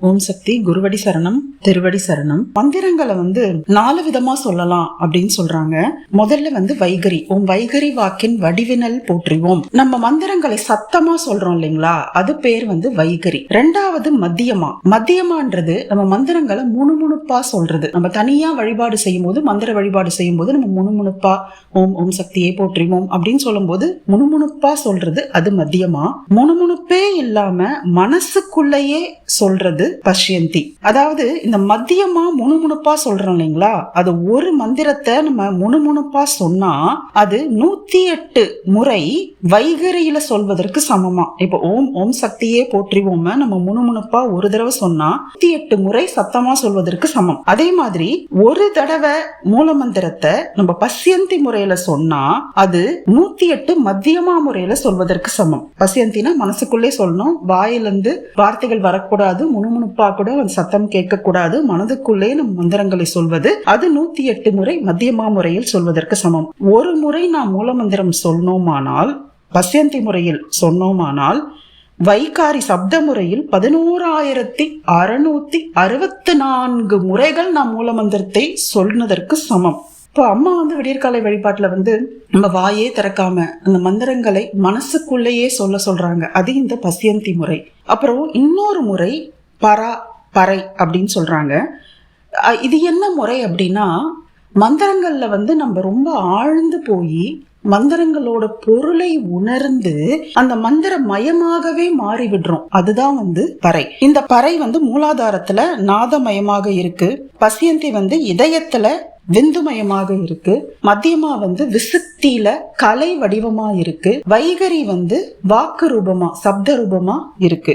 ஓம் சக்தி. குருவடி சரணம், திருவடி சரணம். மந்திரங்களை 4 விதமா சொல்லலாம் அப்படின்னு சொல்றாங்க. முதல்ல வைகரி. ஓம் வைகரி வாக்கின் வடிவினல் போற்றுவோம். நம்ம மந்திரங்களை சத்தமா சொல்றோம் இல்லைங்களா, அது பேர் வைகரி. ரெண்டாவது மத்தியமா. மத்தியமான்றது நம்ம மந்திரங்களை முணுமுணுப்பா சொல்றது. நம்ம தனியா வழிபாடு செய்யும் போது, மந்திர வழிபாடு செய்யும் போது நம்ம முணுமுணுப்பா ஓம் ஓம் சக்தியை போற்றுவோம் அப்படின்னு சொல்லும் போது முணுமுணுப்பா சொல்றது அது மத்தியமா. முணுமுணுப்பே இல்லாம மனசுக்குள்ளேயே சொல்றது பஷ்யந்தி. அதாவது இந்த மத்தியமா முணுமுணுப்பா சொல்றோம் இல்லைங்களா, அது ஒரு மந்திரத்தை நம்ம முணுமுணுப்பா சொன்னா அது 108 முறை வைகரியில சொல்வதற்கு சமமா. இப்ப ஓம் ஓம் சக்தியே போற்றிவோம் நம்ம முணுமுணுப்பா ஒரு தடவை சொன்னா 108 முறை சத்தமா சொல்வதற்கு சமம். அதே மாதிரி ஒரு தடவை மூல மந்திரத்தை நம்ம பஷ்யந்தி முறையில சொன்னா அது 108 மத்தியமா முறையில சொல்வதற்கு சமம். பஷ்யந்தினா மனசுக்குள்ளே சொல்லணும், வாயிலிருந்து வார்த்தைகள் வரக்கூடாது, முணுமுணுப்பா கூட சத்தம் கேட்க கூடாது, மனதுக்குள்ளே நம் மந்திரங்களை சொல்வது. அது 108 முறை மத்தியமா முறையில் சொல்வதற்கு சமம். ஒரு முறை நாம் மூல மந்திரம் சொன்னோமானால், பஷ்யந்தி முறையில் சொன்னோமானால், வைகாரி சப்த முறையில் 11,664 முறைகள் நாம் மூல மந்திரத்தை சொன்னதற்கு சமம். இப்போ அம்மா விடியற்காலை வழிபாட்டுல நம்ம வாயே திறக்காம அந்த மந்திரங்களை மனசுக்குள்ளேயே சொல்றாங்க. அது இந்த பஷ்யந்தி முறை. அப்புறம் இன்னொரு முறை பரா பறை அப்படின்னு சொல்றாங்க. இது என்ன முறை அப்படின்னா, மந்திரங்கள்ல நம்ம ரொம்ப ஆழ்ந்து போய் மந்திரங்களோட பொருளை உணர்ந்து அந்த மந்திர மயமாகவே மாறி விடுறோம். அதுதான் பறை. இந்த பறை மூலாதாரத்துல நாதமயமாக இருக்கு. பஷ்யந்தி இதயத்துல விந்துமயமாக இருக்கு. மத்தியமா விசுக்தியில கலை வடிவமா இருக்கு. வைகரி வாக்கு ரூபமா, சப்த ரூபமா இருக்கு.